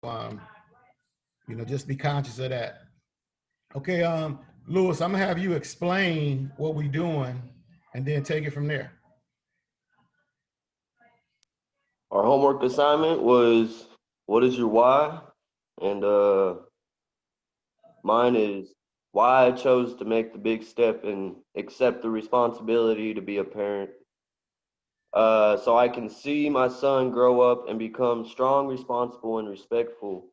um, just be conscious of that. Okay, Lewis, I'm gonna have you explain what we're doing and then take it from there. Our homework assignment was, what is your why? And mine is why I chose to make the big step and accept the responsibility to be a parent. So I can see my son grow up and become strong, responsible, and respectful.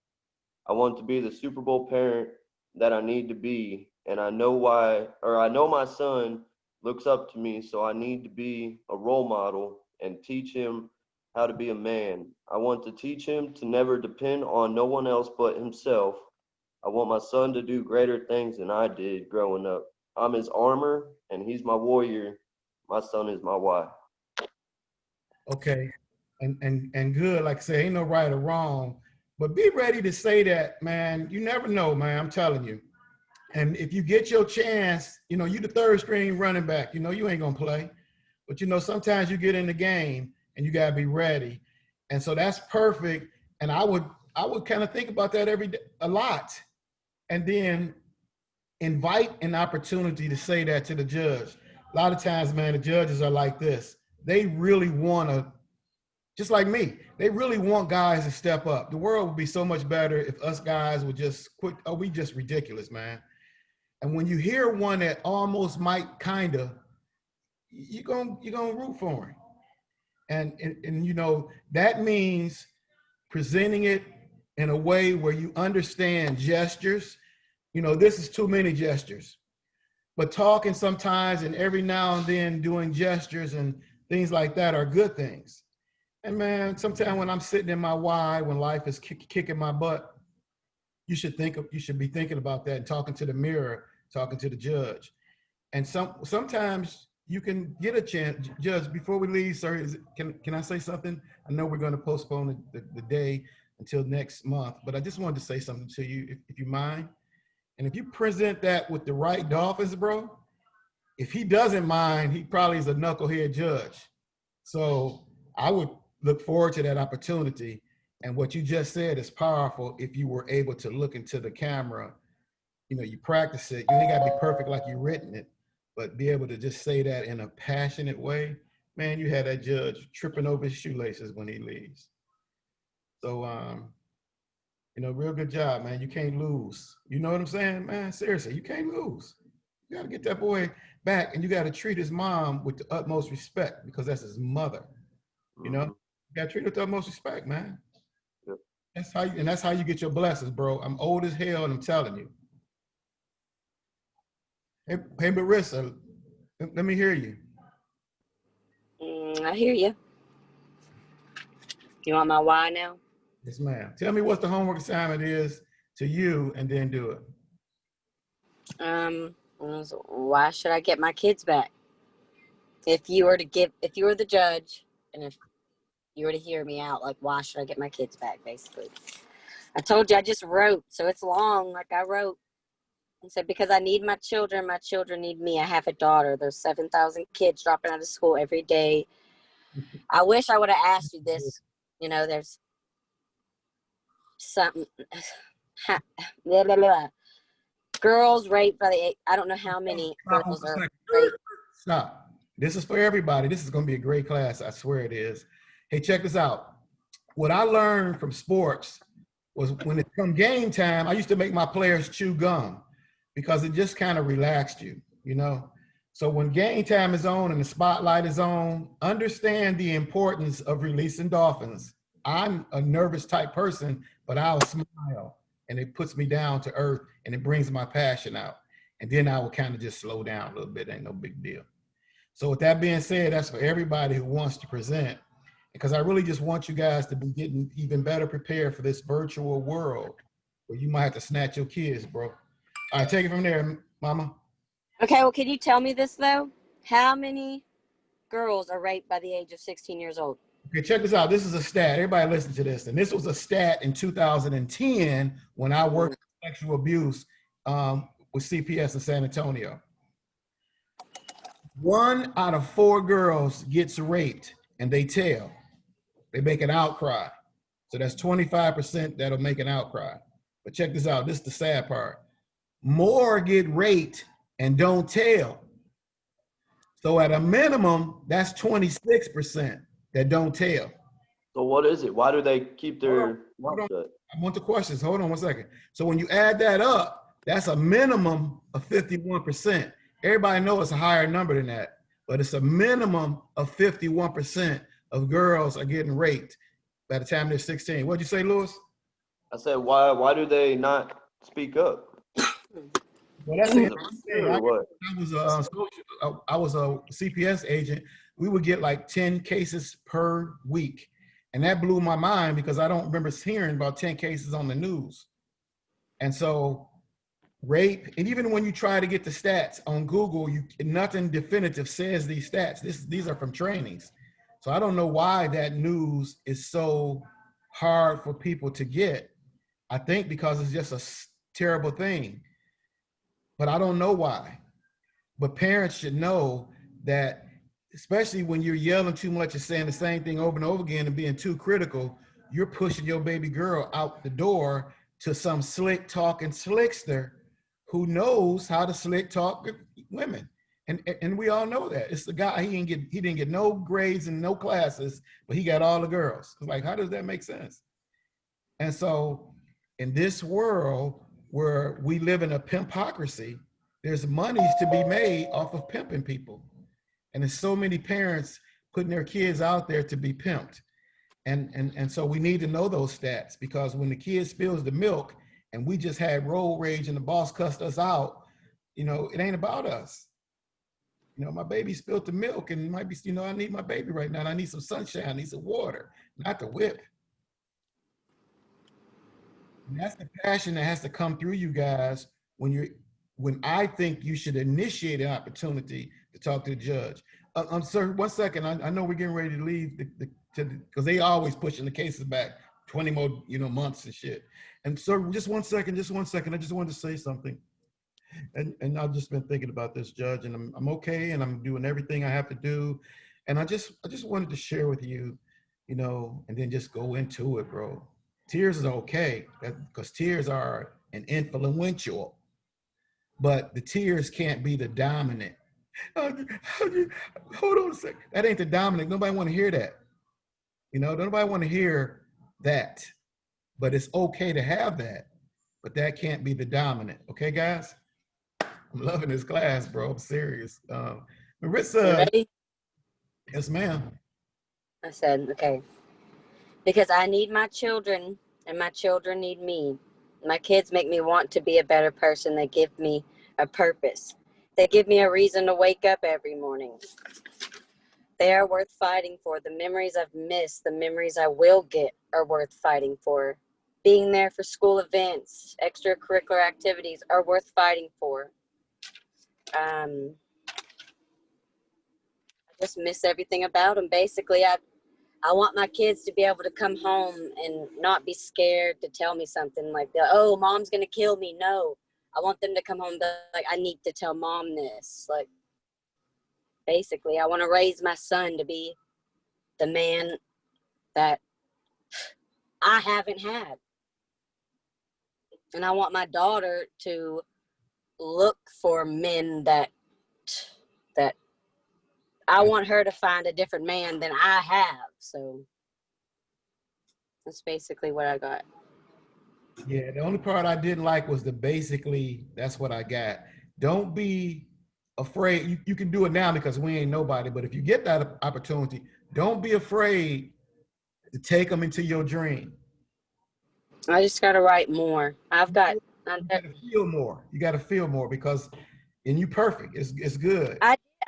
I want to be the Super Bowl parent that I need to be, and I know why, or I know my son looks up to me, so I need to be a role model and teach him how to be a man. I want to teach him to never depend on no one else but himself. I want my son to do greater things than I did growing up. I'm his armor, and he's my warrior. My son is my why. Okay, and good. Like I say, ain't no right or wrong, but be ready to say that, man. You never know, man. I'm telling you. And if you get your chance, you the third string running back. You ain't gonna play, but sometimes you get in the game and you gotta be ready. And so that's perfect. And I would kind of think about that every day, a lot, and then invite an opportunity to say that to the judge. A lot of times, man, the judges are like this. They really want to, just like me, they really want guys to step up. The world would be so much better if us guys would just quit. Oh, we just ridiculous, man. And when you hear one that almost might kinda, you're gonna root for him. And that means presenting it in a way where you understand gestures. This is too many gestures. But talking sometimes and every now and then doing gestures and things like that are good things. And man, sometimes when I'm sitting in my why, when life is kicking my butt, you should be thinking about that and talking to the mirror, talking to the judge. And sometimes you can get a chance. Judge, before we leave, sir, can I say something? I know we're going to postpone the day until next month, but I just wanted to say something to you, if you mind. And if you present that with the right Dolphins, bro, if he doesn't mind, he probably is a knucklehead judge. So I would look forward to that opportunity. And what you just said is powerful. If you were able to look into the camera, you practice it. You ain't got to be perfect like you've written it, but be able to just say that in a passionate way. Man, you had that judge tripping over his shoelaces when he leaves. So, real good job, man. You can't lose. You know what I'm saying, man? Seriously, you can't lose. You got to get that boy back, and you got to treat his mom with the utmost respect because that's his mother. You got to treat her with the utmost respect, man. Yep. That's how you get your blessings, bro. I'm old as hell, and I'm telling you. Hey, Marissa, let me hear you. I hear you. You want my why now? Yes, ma'am. Tell me what the homework assignment is to you, and then do it. Why should I get my kids back? If you were the judge, and if you were to hear me out, like, why should I get my kids back, basically? I told you I just wrote, so it's long, like I wrote. I said, because I need my children need me. I have a daughter. There's 7,000 kids dropping out of school every day. I wish I would have asked you this. There's something. Blah, blah, blah. Girls raped by I don't know how many girls are raped. Stop. This is for everybody. This is going to be a great class. I swear it is. Hey, check this out. What I learned from sports was when it come game time, I used to make my players chew gum because it just kind of relaxed you, So when game time is on and the spotlight is on, understand the importance of releasing dolphins. I'm a nervous type person, but I'll smile and it puts me down to earth and it brings my passion out. And then I will kind of just slow down a little bit. Ain't no big deal. So with that being said, that's for everybody who wants to present, because I really just want you guys to be getting even better prepared for this virtual world where you might have to snatch your kids, bro. All right, take it from there, mama. Okay, well, can you tell me this, though? How many girls are raped by the age of 16 years old? Okay, check this out. This is a stat. Everybody listen to this. And this was a stat in 2010 when I worked with sexual abuse with CPS in San Antonio. 1 out of 4 girls gets raped and they tell. They make an outcry. So that's 25% that'll make an outcry. But check this out. This is the sad part. More get raped and don't tell. So at a minimum, that's 26% that don't tell. So what is it? Why do they keep their Hold mouth on. shut? I want the questions. Hold on one second. So when you add that up, that's a minimum of 51%. Everybody knows it's a higher number than that, but it's a minimum of 51% of girls are getting raped by the time they're 16. What'd you say, Lewis? I said, why do they not speak up? Well, that's Is the it fear or what? I was a CPS agent. We would get like 10 cases per week. And that blew my mind because I don't remember hearing about 10 cases on the news. And so rape, and even when you try to get the stats on Google, nothing definitive says these stats. These are from trainings. So I don't know why that news is so hard for people to get. I think because it's just a terrible thing. But I don't know why. But parents should know that, especially when you're yelling too much and saying the same thing over and over again and being too critical, you're pushing your baby girl out the door to some slick talking slickster who knows how to slick talk women. And we all know that. It's the guy, he didn't get no grades and no classes, but he got all the girls. It's like, how does that make sense? And so in this world where we live in a pimpocracy, there's monies to be made off of pimping people. And there's so many parents putting their kids out there to be pimped. And so we need to know those stats, because when the kid spills the milk and we just had road rage and the boss cussed us out, it ain't about us. My baby spilled the milk and might be, I need my baby right now. And I need some sunshine, I need some water, not the whip. And that's the passion that has to come through you guys when I think you should initiate an opportunity to talk to the judge. Sir, 1 second. I know we're getting ready to leave because they always pushing the cases back 20 more, months and shit. And so just 1 second. I just wanted to say something. And I've just been thinking about this, Judge, and I'm okay, and I'm doing everything I have to do. And I just wanted to share with you, and then just go into it, bro. Tears is okay, because tears are an influential, but the tears can't be the dominant. Hold on a second. That ain't the dominant. Nobody want to hear that. Nobody want to hear that. But it's okay to have that, but that can't be the dominant. Okay, guys? I'm loving this class, bro. I'm serious. Marissa. You ready? Yes, ma'am. I said, okay. Because I need my children and my children need me. My kids make me want to be a better person. They give me a purpose. They give me a reason to wake up every morning. They are worth fighting for. The memories I've missed, the memories I will get are worth fighting for. Being there for school events, extracurricular activities are worth fighting for. I just miss everything about them. Basically, I want my kids to be able to come home and not be scared to tell me something like, oh, mom's going to kill me. No, I want them to come home like, I need to tell mom this. Like, basically, I want to raise my son to be the man that I haven't had. And I want my daughter to look for men that I want her to find a different man than I have. So that's basically what I got. Yeah, the only part I didn't like was basically, that's what I got. Don't be afraid. You can do it now because we ain't nobody, but if you get that opportunity, don't be afraid to take them into your dream. I just got to write more. You got to feel more. You got to feel more because, and you perfect. It's good.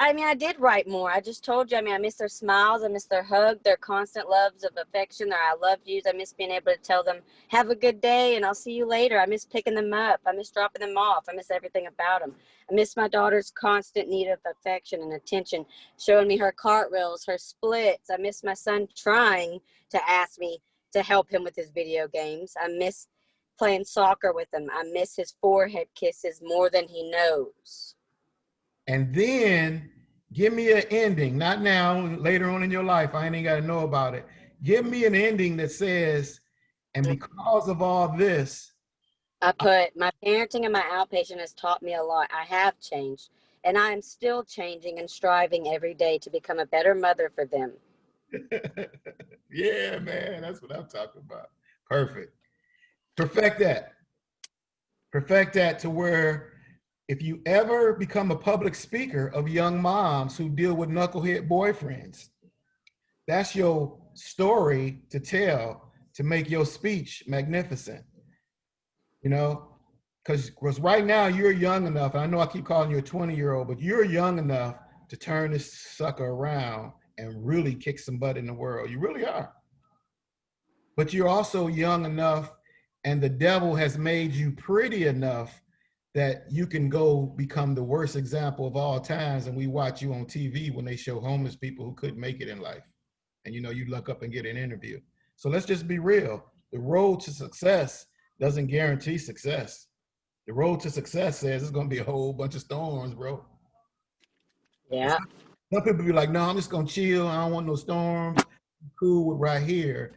I did write more. I just told you, I miss their smiles. I miss their hug, their constant loves of affection, their I love yous. I miss being able to tell them, have a good day and I'll see you later. I miss picking them up. I miss dropping them off. I miss everything about them. I miss my daughter's constant need of affection and attention, showing me her cartwheels, her splits. I miss my son trying to ask me to help him with his video games. I miss playing soccer with him. I miss his forehead kisses more than he knows. And then give me an ending, not now, later on in your life. I ain't got to know about it. Give me an ending that says And because of all this, I put my parenting and my outpatient has taught me a lot. I have changed, and I am still changing and striving every day to become a better mother for them. yeah, man, that's what I'm talking about. Perfect. Perfect that. Perfect that to where if you ever become a public speaker of young moms who deal with knucklehead boyfriends, that's your story to tell to make your speech magnificent. You know, because right now you're young enough, and I know I keep calling you a 20-year-old, but you're young enough to turn this sucker around and really kick some butt in the world. You really are. But you're also young enough, and the devil has made you pretty enough that you can go become the worst example of all times. And we watch you on TV when they show homeless people who couldn't make it in life. And you know, you look up and get an interview. So let's just be real. The road to success doesn't guarantee success. The road to success says it's going to be a whole bunch of storms, bro. Yeah. Some people be like, no, I'm just going to chill. I don't want no storms. I'm cool with right here.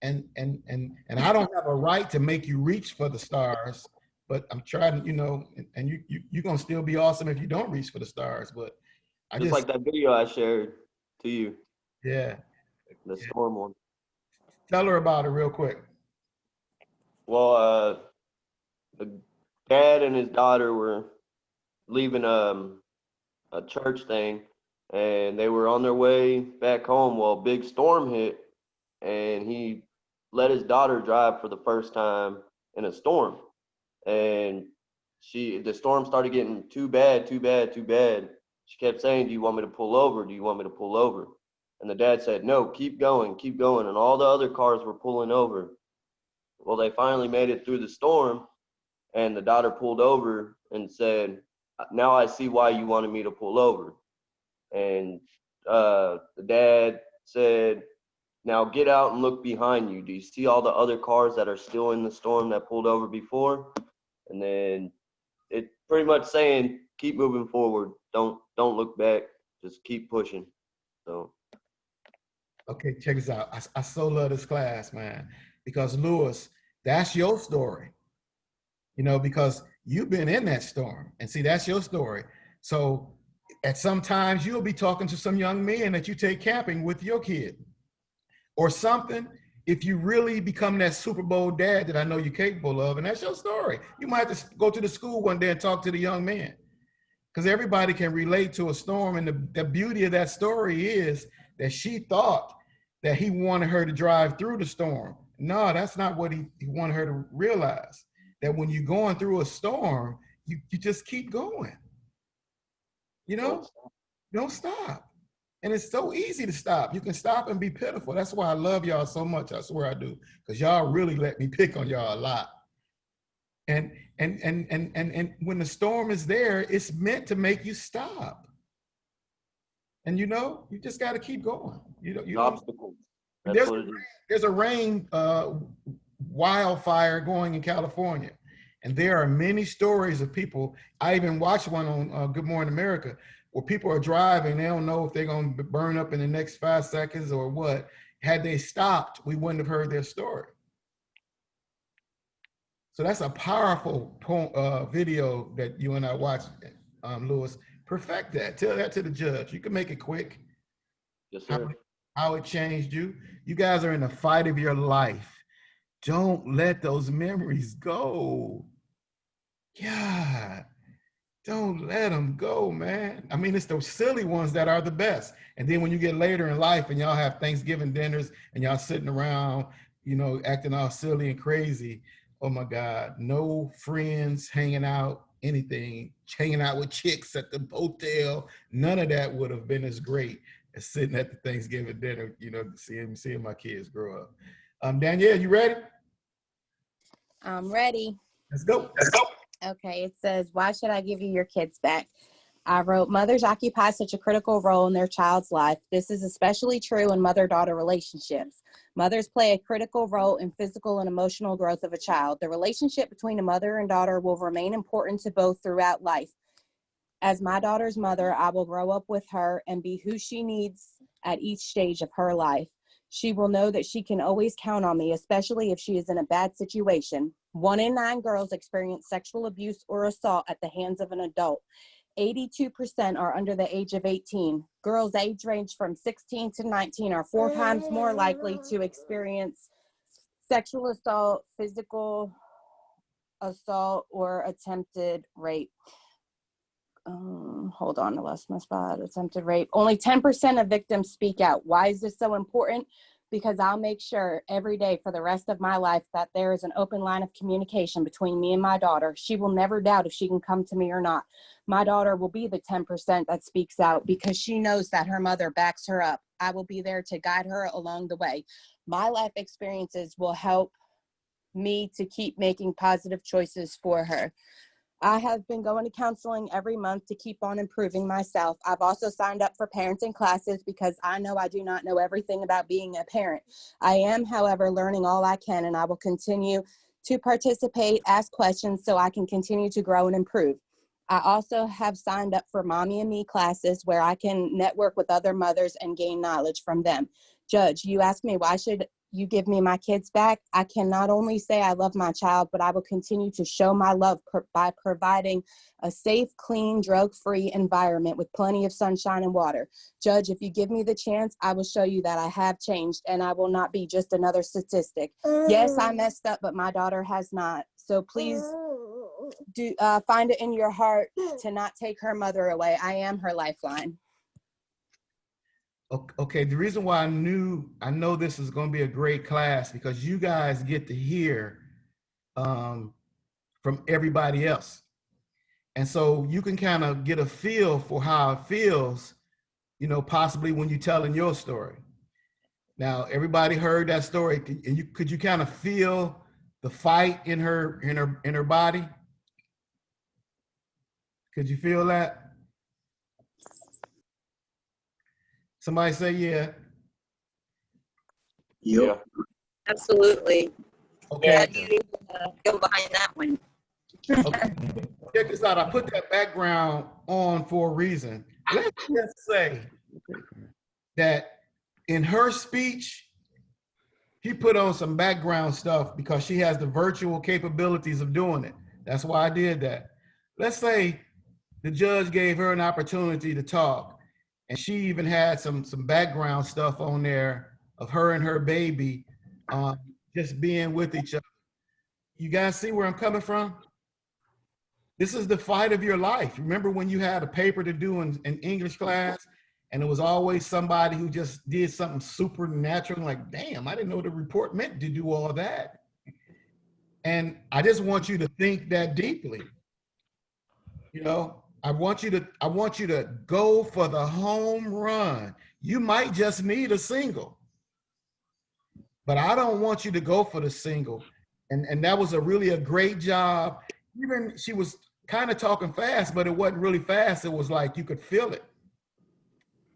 And I don't have a right to make you reach for the stars, but I'm trying, you know, and you're going to still be awesome if you don't reach for the stars. But I Just like that video I shared to you, yeah. the storm one. Tell her about it real quick. Well, the dad and his daughter were leaving a church thing, and they were on their way back home. Well, a big storm hit, and he let his daughter drive for the first time in a storm. And the storm started getting too bad, too bad, too bad. She kept saying, "Do you want me to pull over? Do you want me to pull over?" And the dad said, "No, keep going, keep going." And all the other cars were pulling over. Well, they finally made it through the storm, and the daughter pulled over and said, "Now I see why you wanted me to pull over." And the dad said, "Now get out and look behind you. Do you see all the other cars that are still in the storm that pulled over before?" And then it pretty much saying, keep moving forward. Don't look back. Just keep pushing. So. Okay, check this out. I so love this class, man, because Lewis, that's your story. You know, because you've been in that storm, and see, that's your story. So at some times you'll be talking to some young men that you take camping with your kid or something. If you really become that Super Bowl dad that I know you're capable of, and that's your story, you might have to go to the school one day and talk to the young men, because everybody can relate to a storm. And the beauty of that story is that she thought that he wanted her to drive through the storm. No, that's not what he wanted her to realize. That when you're going through a storm, you just keep going. You know, don't stop. And it's so easy to stop. You can stop and be pitiful. That's why I love y'all so much. I swear I do, because y'all really let me pick on y'all a lot. And when the storm is there, it's meant to make you stop. And you know, you just got to keep going. Obstacles. That's what it is. There's a rain wildfire going in California, and there are many stories of people. I even watched one on Good Morning America where people are driving. They don't know if they're going to burn up in the next 5 seconds or what. Had they stopped, we wouldn't have heard their story. So that's a powerful video that you and I watched, Lewis. Perfect that. Tell that to the judge. You can make it quick. Yes, sir. How it changed you. You guys are in the fight of your life. Don't let those memories go. God, don't let them go, man. I mean, it's those silly ones that are the best. And then when you get later in life and y'all have Thanksgiving dinners and y'all sitting around, you know, acting all silly and crazy. Oh my God, no friends hanging out, anything, hanging out with chicks at the hotel. None of that would have been as great as sitting at the Thanksgiving dinner, you know, seeing my kids grow up. Danielle, you ready? I'm ready. Let's go. Okay, it says, why should I give you your kids back? I wrote, mothers occupy such a critical role in their child's life. This is especially true in mother-daughter relationships. Mothers play a critical role in physical and emotional growth of a child. The relationship between a mother and daughter will remain important to both throughout life. As my daughter's mother, I will grow up with her and be who she needs at each stage of her life. She will know that she can always count on me, especially if she is in a bad situation. 1 in 9 girls experience sexual abuse or assault at the hands of an adult. 82% are under the age of 18. Girls age range from 16 to 19 are 4 times more likely to experience sexual assault, physical assault, or attempted rape. Hold on, I lost my spot. Attempted rape. Only 10% of victims speak out. Why is this so important? Because I'll make sure every day for the rest of my life that there is an open line of communication between me and my daughter. She will never doubt if she can come to me or not. My daughter will be the 10% that speaks out because she knows that her mother backs her up. I will be there to guide her along the way. My life experiences will help me to keep making positive choices for her. I have been going to counseling every month to keep on improving myself. I've also signed up for parenting classes because I know I do not know everything about being a parent. I am, however, learning all I can, and I will continue to participate, ask questions so I can continue to grow and improve. I also have signed up for Mommy and Me classes where I can network with other mothers and gain knowledge from them. Judge, you asked me, why should you give me my kids back? I can not only say I love my child, but I will continue to show my love by providing a safe, clean, drug-free environment with plenty of sunshine and water. Judge, if you give me the chance, I will show you that I have changed and I will not be just another statistic. Yes, I messed up, but my daughter has not. So please do find it in your heart to not take her mother away. I am her lifeline. Okay, the reason why I know this is going to be a great class because you guys get to hear from everybody else. And so you can kind of get a feel for how it feels, you know, possibly when you're telling your story. Now, everybody heard that story. Could you kind of feel the fight in her body? Could you feel that? Somebody say yeah. Yeah. Absolutely. Okay. Go behind that one. Okay. Check this out. I put that background on for a reason. Let's just say that in her speech, she put on some background stuff because she has the virtual capabilities of doing it. That's why I did that. Let's say the judge gave her an opportunity to talk, and she even had some background stuff on there of her and her baby just being with each other. You guys see where I'm coming from? This is the fight of your life. Remember when you had a paper to do in English class, and it was always somebody who just did something supernatural, like, damn, I didn't know the report meant to do all that. And I just want you to think that deeply. You know, I want you to go for the home run. You might just need a single, but I don't want you to go for the single. And that was really a great job. Even she was kind of talking fast, but it wasn't really fast. It was like you could feel it.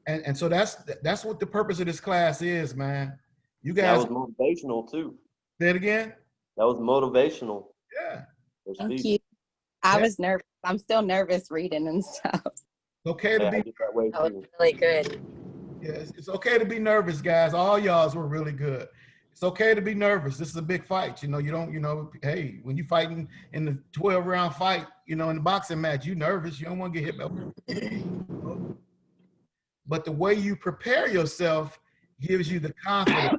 And so that's what the purpose of this class is, man. You guys. That was motivational too. Say it again. That was motivational. Yeah. Thank you. I was nervous. I'm still nervous reading and stuff. It's okay to be that way That was too. really good. Yes, it's okay to be nervous, guys. All y'all's were really good. It's okay to be nervous. This is a big fight. You know, you don't, hey, when you're fighting in the 12-round fight, in the boxing match, you're nervous. You don't want to get hit by. But the way you prepare yourself gives you the confidence.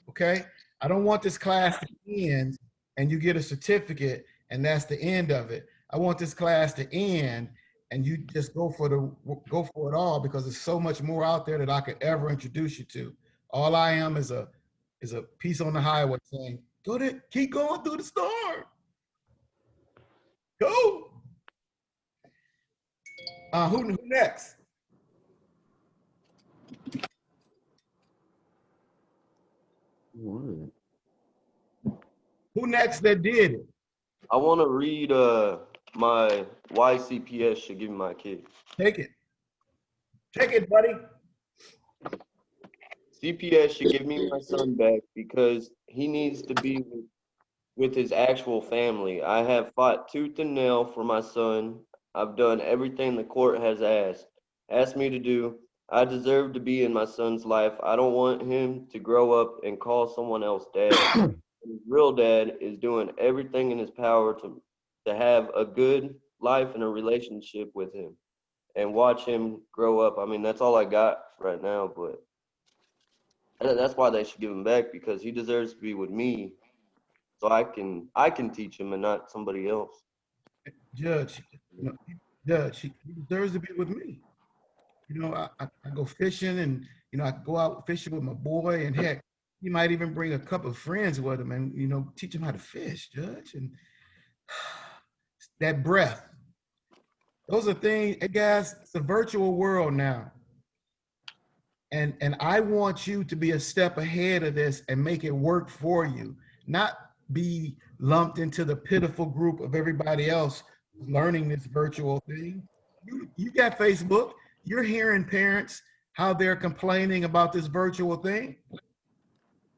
Okay? I don't want this class to end and you get a certificate and that's the end of it. I want this class to end and you just go for it all, because there's so much more out there that I could ever introduce you to. All I am is a piece on the highway saying, keep going through the storm. Go. Who next? Who next that did it? I want to read my why CPS should give me my kid. Take it, buddy. CPS should give me my son back because he needs to be with his actual family. I have fought tooth and nail for my son. I've done everything the court has asked me to do. I deserve to be in my son's life. I don't want him to grow up and call someone else dad. His real dad is doing everything in his power to have a good life and a relationship with him and watch him grow up. I mean, that's all I got right now, but that's why they should give him back, because he deserves to be with me so I can teach him and not somebody else. Judge, Judge, he deserves to be with me. I go fishing and, I go out fishing with my boy, and heck, he might even bring a couple of friends with him and, teach him how to fish, Judge. And that breath, those are things, hey guys, it's a virtual world now. And I want you to be a step ahead of this and make it work for you, not be lumped into the pitiful group of everybody else learning this virtual thing. You got Facebook, you're hearing parents, how they're complaining about this virtual thing.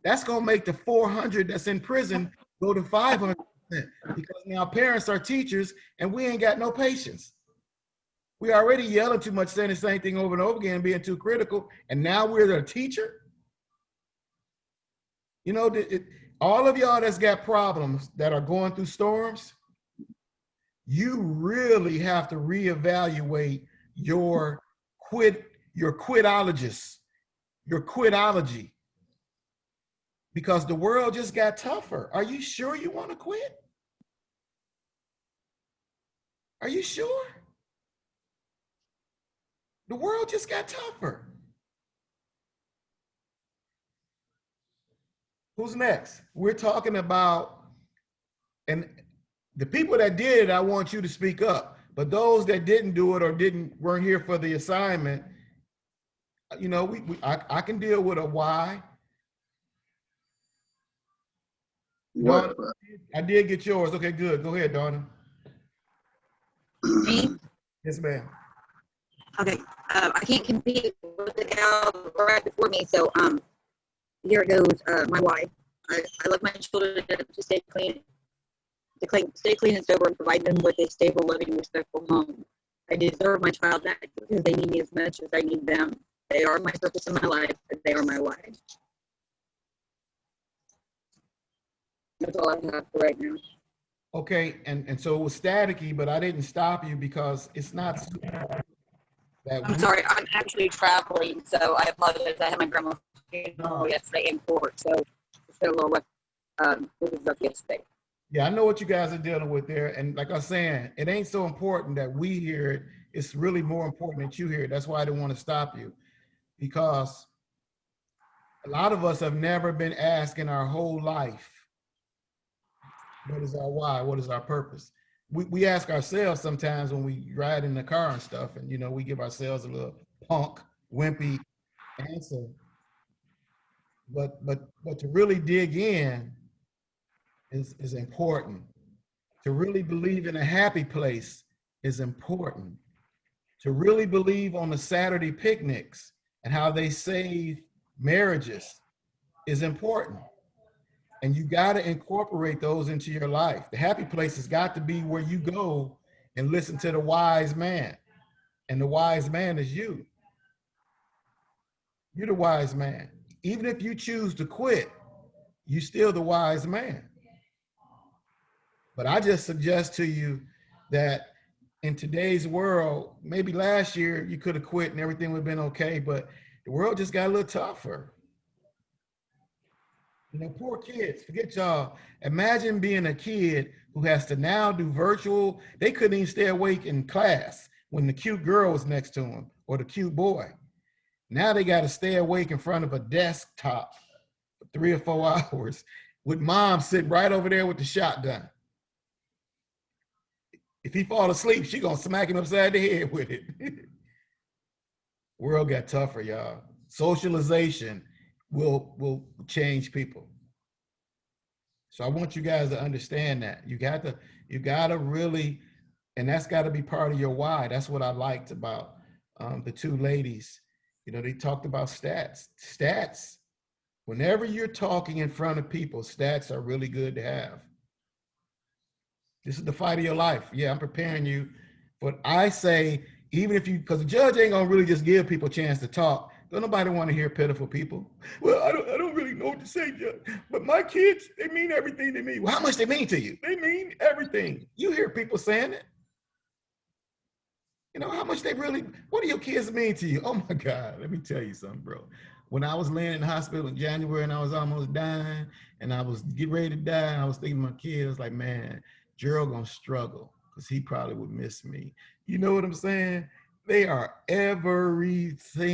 That's gonna make the 400 that's in prison go to 500%, because now parents are teachers and we ain't got no patience. We already yelling too much, saying the same thing over and over again, being too critical, and now we're the teacher. All of y'all that's got problems, that are going through storms, you really have to reevaluate your quitology, because the world just got tougher. Are you sure you want to quit? Are you sure? The world just got tougher. Who's next? We're talking about, and the people that did it, I want you to speak up. But those that didn't do it or weren't here for the assignment, I can deal with a why. Donna, I did get yours. Okay, good. Go ahead, Donna. Me? Yes, ma'am. Okay. I can't compete with the gal right before me, so here it goes. My why. I love my children to stay clean, stay clean and sober, and provide them with a stable, loving, respectful home. I deserve my child back because they need me as much as I need them. They are my purpose in my life, but they are my why. That's all I have for right now. Okay, and so it was staticky, but I didn't stop you because it's not I'm sorry, I'm actually traveling, so I apologize. I had my grandma's funeral yesterday in court, so it's been a little rough. It was rough yesterday. Yeah, I know what you guys are dealing with there. And like I was saying, it ain't so important that we hear it. It's really more important that you hear it. That's why I didn't want to stop you, because a lot of us have never been asked in our whole life, what is our why? What is our purpose? We ask ourselves sometimes when we ride in the car and stuff, and we give ourselves a little punk, wimpy answer. But to really dig in is important. To really believe in a happy place is important. To really believe on the Saturday picnics and how they save marriages is important. And you got to incorporate those into your life. The happy place has got to be where you go and listen to the wise man. And the wise man is you. You're the wise man. Even if you choose to quit, you're still the wise man. But I just suggest to you that in today's world, maybe last year you could have quit and everything would have been okay, but the world just got a little tougher. Poor kids, forget y'all. Imagine being a kid who has to now do virtual. They couldn't even stay awake in class when the cute girl was next to them or the cute boy. Now they got to stay awake in front of a desktop for 3 or 4 hours with mom sitting right over there with the shotgun. If he fall asleep, she gonna smack him upside the head with it. World got tougher, y'all. Socialization will change people. So I want you guys to understand that. You gotta really, and that's gotta be part of your why. That's what I liked about the two ladies. They talked about stats. Stats, whenever you're talking in front of people, stats are really good to have. This is the fight of your life. Yeah, I'm preparing you. But I say, even if you, because the judge ain't gonna really just give people a chance to talk. Don't nobody want to hear pitiful people. Well, I don't really know what to say, Judge. But my kids, they mean everything to me. Well, how much they mean to you? They mean everything. You hear people saying it. You know, how much they really, what do your kids mean to you? Oh my God, let me tell you something, bro. When I was laying in the hospital in January and I was almost dying and I was getting ready to die, and I was thinking to my kids, like, man, Gerald gonna struggle because he probably would miss me. You know what I'm saying? They are everything.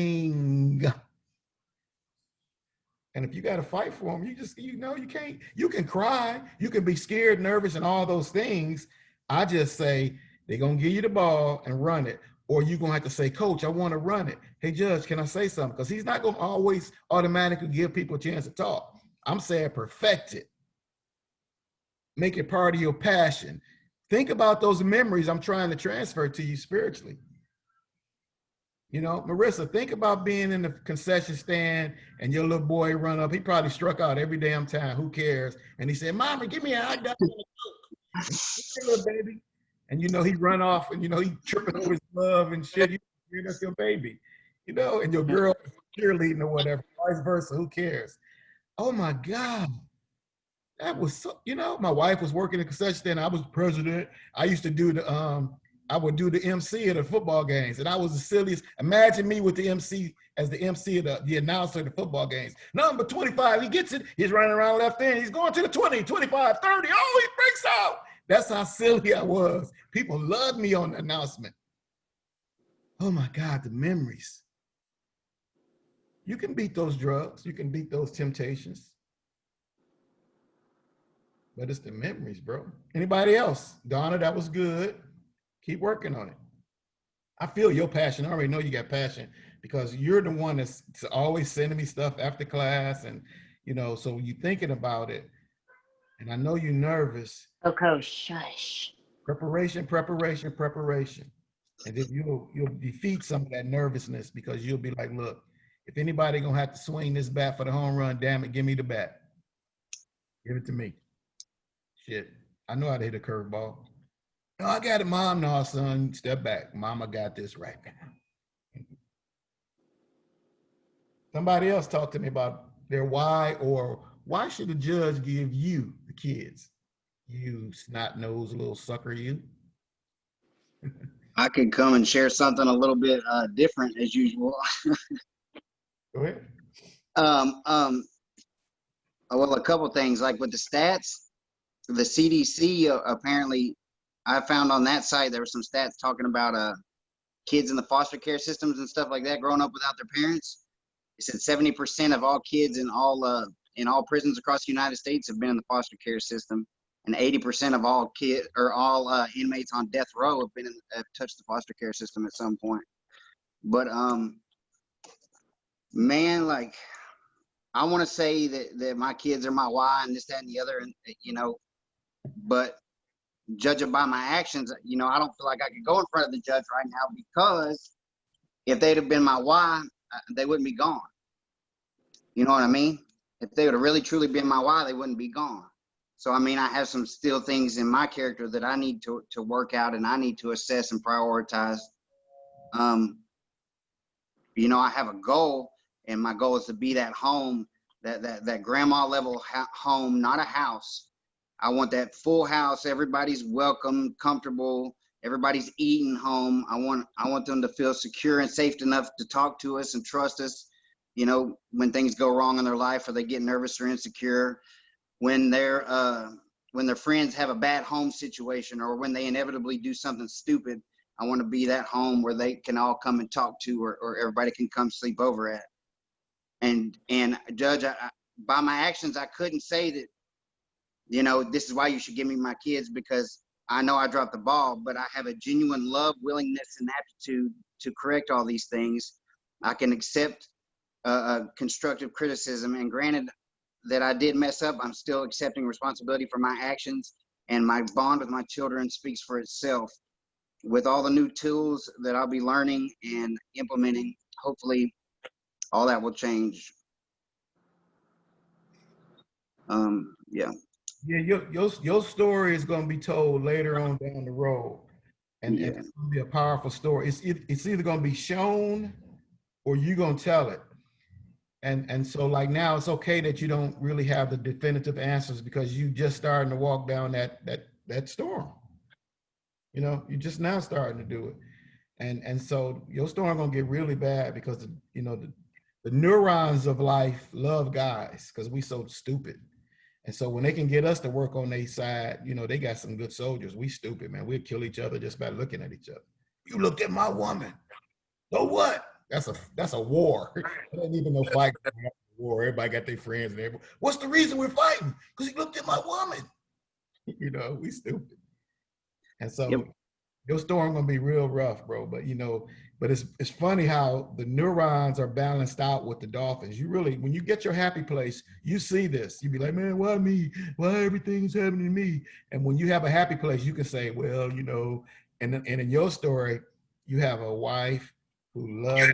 And if you got to fight for them, you just, you know, you can't, you can cry, you can be scared, nervous, and all those things. I just say, they're going to give you the ball and run it. Or you're going to have to say, Coach, I want to run it. Hey, Judge, can I say something? Because he's not going to always automatically give people a chance to talk. I'm saying perfect it. Make it part of your passion. Think about those memories I'm trying to transfer to you spiritually. You know, Marissa, think about being in the concession stand and your little boy run up. He probably struck out every damn time. Who cares? And he said, Mama, give me a hot dog and a Coke. Hey, little baby. And you know, he run off and you know, he tripping over his glove and shit. That's your baby. You know, and your girl cheerleading or whatever, vice versa. Who cares? Oh my God. That was so, you know, my wife was working in concession stand. I was president. I used to do I would do the MC at the football games. And I was the silliest. Imagine me with the MC as the MC of the announcer of the football games. Number 25, he gets it. He's running around left end. He's going to the 20, 25, 30. Oh, he breaks out. That's how silly I was. People loved me on the announcement. Oh my God, the memories. You can beat those drugs. You can beat those temptations. But it's the memories, bro. Anybody else? Donna, that was good. Keep working on it. I feel your passion. I already know you got passion because you're the one that's always sending me stuff after class. And, you know, so you're thinking about it. And I know you're nervous. Coco, shush. Preparation, preparation, preparation. And then you'll defeat some of that nervousness because you'll be like, look, if anybody gonna have to swing this bat for the home run, damn it, give me the bat. Give it to me. Shit, I know how to hit a curveball. No, I got it, Mom. No, son, step back. Mama got this right now. Somebody else talk to me about their why, or why should the judge give you the kids? You snot-nosed little sucker, you. I could come and share something a little bit different as usual. Go ahead. Well, a couple things, like with the stats, the CDC apparently, I found on that site there were some stats talking about kids in the foster care systems and stuff like that growing up without their parents. It said 70% of all kids in all prisons across the United States have been in the foster care system, and 80% of all inmates on death row have touched the foster care system at some point. But man, like, I want to say that my kids are my why and this, that, and the other, and you know, but judging by my actions, you know, I don't feel like I could go in front of the judge right now, because if they'd have been my why, they wouldn't be gone. You know what I mean? If they would have really truly been my why, they wouldn't be gone. So, I mean, I have some still things in my character that I need to work out, and I need to assess and prioritize. You know, I have a goal, and my goal is to be that home, that grandma level home, not a house. I want that full house. Everybody's welcome, comfortable. Everybody's eating home. I want them to feel secure and safe enough to talk to us and trust us. You know, when things go wrong in their life, or they get nervous or insecure, when their friends have a bad home situation, or when they inevitably do something stupid, I want to be that home where they can all come and talk to, or everybody can come sleep over at. And Judge, by my actions, I couldn't say that, you know, this is why you should give me my kids, because I know I dropped the ball, but I have a genuine love, willingness, and aptitude to correct all these things. I can accept constructive criticism, and granted that I did mess up, I'm still accepting responsibility for my actions, and my bond with my children speaks for itself. With all the new tools that I'll be learning and implementing, hopefully all that will change. Yeah. Yeah, your story is going to be told later on down the road. and Yeah. it's gonna be a powerful story. It's either gonna be shown or you're gonna tell it. And so like now it's okay that you don't really have the definitive answers because you just starting to walk down that storm. You know, you're just now starting to do it. And so your storm gonna get really bad because the neurons of life love guys because we so stupid. And so when they can get us to work on their side, they got some good soldiers. We stupid, man. We'll kill each other just by looking at each other. You looked at my woman. So what? That's a war. It ain't even no fight. War. Everybody got their friends and everybody. What's the reason we're fighting? Because he looked at my woman. We stupid. And so Yep. your storm gonna be real rough, bro. But but it's funny how the neurons are balanced out with the dolphins. You really, when you get your happy place, you see this. You be like, man, why me? Why everything's happening to me? And when you have a happy place, you can say, well, and in your story, you have a wife who loves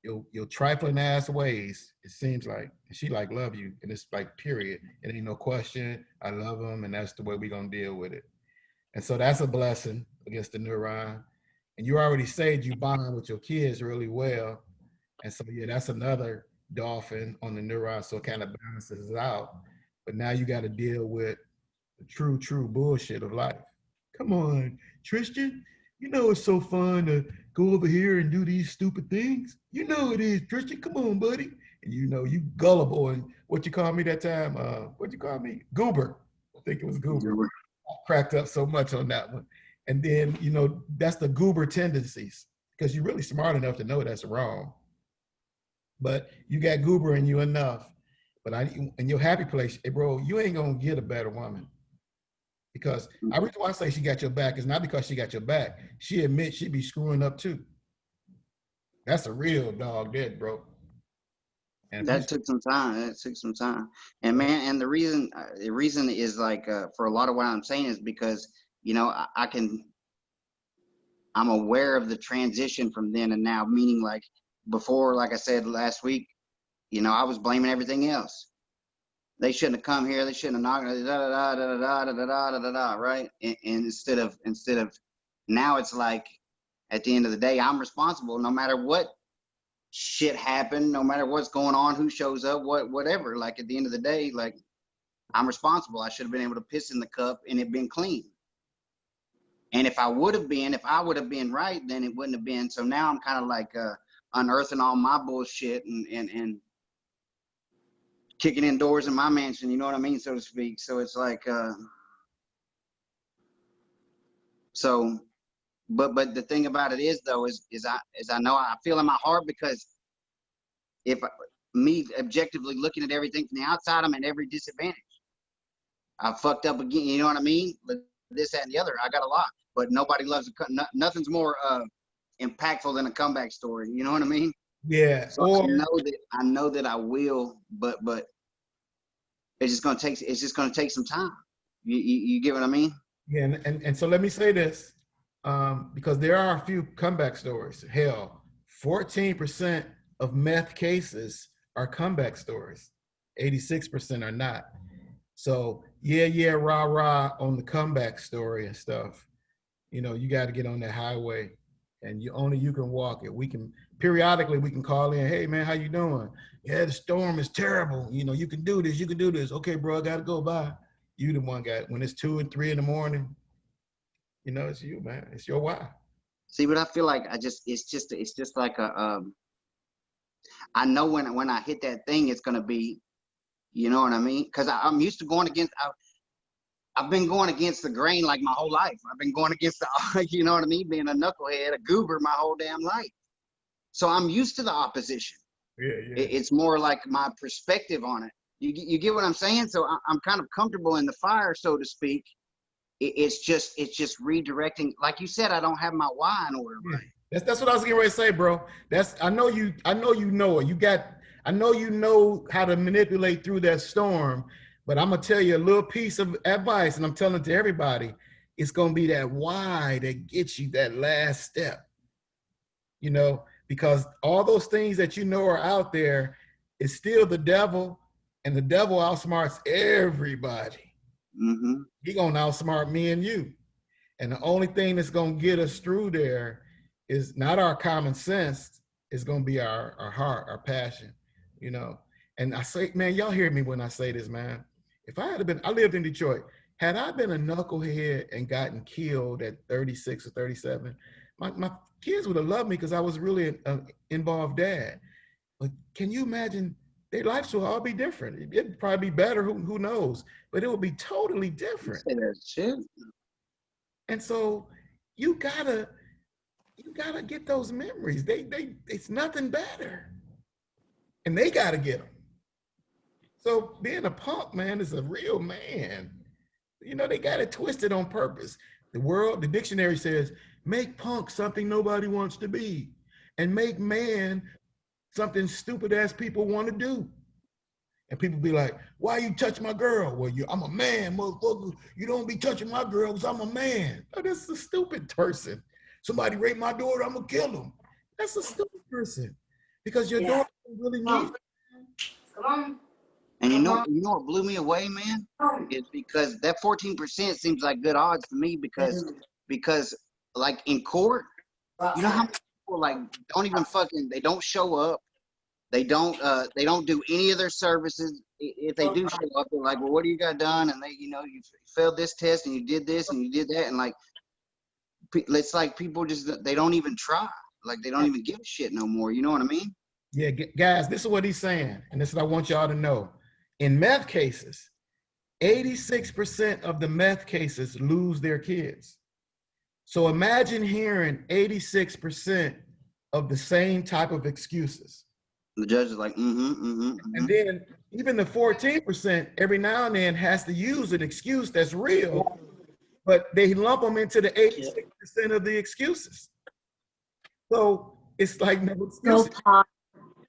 your trifling ass ways. It seems like she like love you, and it's like period. It ain't no question. I love him, and that's the way we gonna deal with it. And so that's a blessing against the neuron. And you already said you bond with your kids really well. And so, yeah, that's another dolphin on the neuron. So it kind of balances it out. But now you got to deal with the true bullshit of life. Come on, Tristan. It's so fun to go over here and do these stupid things. It is, Tristan. Come on, buddy. And you gullible. And what you call me that time? What'd you call me? Goober. I think it was Goober. Cracked up so much on that one. And then, that's the goober tendencies because you're really smart enough to know that's wrong. But you got goober in you enough. But in your happy place, hey, bro, you ain't going to get a better woman. Because the reason why I say she got your back is not because she got your back. She admits she be screwing up too. That's a real dog dead, bro. And That took some time. And man, and the reason is like for a lot of what I'm saying is because I'm aware of the transition from then and now. Meaning, like before, like I said last week, I was blaming everything else. They shouldn't have come here. They shouldn't have knocked. Right? And instead of now, it's like at the end of the day, I'm responsible no matter what shit happened, no matter what's going on, who shows up, whatever. Like at the end of the day, like I'm responsible. I should have been able to piss in the cup and it been clean. And if I would have been right, then it wouldn't have been. So now I'm kind of like unearthing all my bullshit and kicking in doors in my mansion, you know what I mean, so to speak. So it's like But the thing about it is though is I know I feel in my heart because me objectively looking at everything from the outside, I'm at every disadvantage. I fucked up again, you know what I mean? This, that, and the other. I got a lot, but nobody loves nothing's more impactful than a comeback story. You know what I mean? Yeah. So I know that I will, but it's just gonna take some time. You get what I mean? Yeah, and so let me say this. Because there are a few comeback stories. Hell, 14% of meth cases are comeback stories. 86% are not. So yeah, rah on the comeback story and stuff. You got to get on that highway, and you can walk it. We can periodically call in. Hey man, how you doing? Yeah, the storm is terrible. You can do this. You can do this. Okay, bro, I gotta go by. You the one got when it's 2 and 3 in the morning. It's you, man. It's your why. See, but I feel like it's just like I know when I hit that thing, it's gonna be, you know what I mean? Because I'm used to going against. I've been going against the grain like my whole life. I've been going against the, you know what I mean, being a knucklehead, a goober my whole damn life. So I'm used to the opposition. Yeah. It's more like my perspective on it. You get what I'm saying? So I'm kind of comfortable in the fire, so to speak. It's just redirecting. Like you said, I don't have my why in order, right? That's what I was getting ready to say, bro. I know you know it. I know you know how to manipulate through that storm, but I'm gonna tell you a little piece of advice, and I'm telling it to everybody. It's gonna be that why that gets you that last step. Because all those things that are out there is still the devil, and the devil outsmarts everybody. Mm-hmm. He gonna outsmart me and you. And the only thing that's going to get us through there is not our common sense, it's going to be our heart, our passion, you know. And I say, man, y'all hear me when I say this, man. If I had been, I lived in Detroit. Had I been a knucklehead and gotten killed at 36 or 37, my kids would have loved me because I was really an involved dad. But can you imagine, their lives will all be different. It'd probably be better, who knows? But it would be totally different. Say that shit. And so you gotta get those memories. It's nothing better. And they gotta get them. So being a punk, man, is a real man. You know, they got it twisted on purpose. The dictionary says, make punk something nobody wants to be, and make man something stupid ass people want to do. And people be like, why you touch my girl? Well, I'm a man, motherfucker. You don't be touching my girl because I'm a man. Oh, that's a stupid person. Somebody raped my daughter, I'm gonna kill him. That's a stupid person. Because your daughter really needs you. Come on. And you know what blew me away, man? Is because that 14% seems like good odds to me because like in court, you know how many people like don't even they don't show up. They don't do any of their services. If they do show up, they're like, well, what do you got done? And they, you failed this test and you did this and you did that. And like, it's like people they don't even try. Like they don't even give a shit no more. You know what I mean? Yeah, guys, this is what he's saying. And this is what I want y'all to know. In meth cases, 86% of the meth cases lose their kids. So imagine hearing 86% of the same type of excuses. The judge is like, And then even the 14% every now and then has to use an excuse that's real, but they lump them into the 86% of the excuses. So it's like no excuse.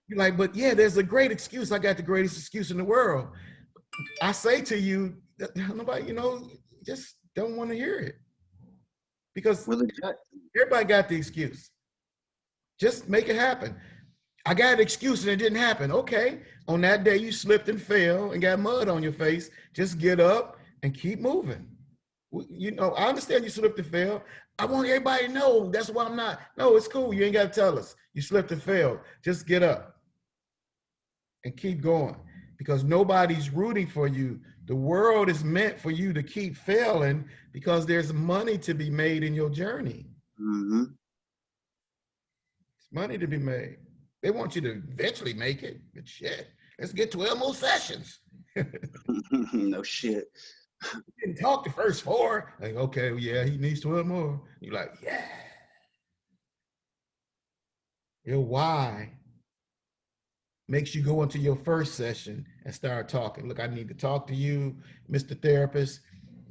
You're like, but yeah, there's a great excuse. I got the greatest excuse in the world. I say to you, nobody, just don't want to hear it. Because everybody got the excuse. Just make it happen. I got an excuse and it didn't happen. Okay, on that day you slipped and fell and got mud on your face. Just get up and keep moving. I understand you slipped and fell. I want everybody to know that's why I'm not. No, it's cool. You ain't got to tell us. You slipped and fell. Just get up and keep going because nobody's rooting for you. The world is meant for you to keep failing because there's money to be made in your journey. Mm-hmm. It's money to be made. They want you to eventually make it, but shit, let's get 12 more sessions. No shit. You didn't talk the first 4. Like, okay, well, yeah, he needs 12 more. You're like, yeah. Your why makes you go into your first session and start talking. Look, I need to talk to you, Mr. Therapist,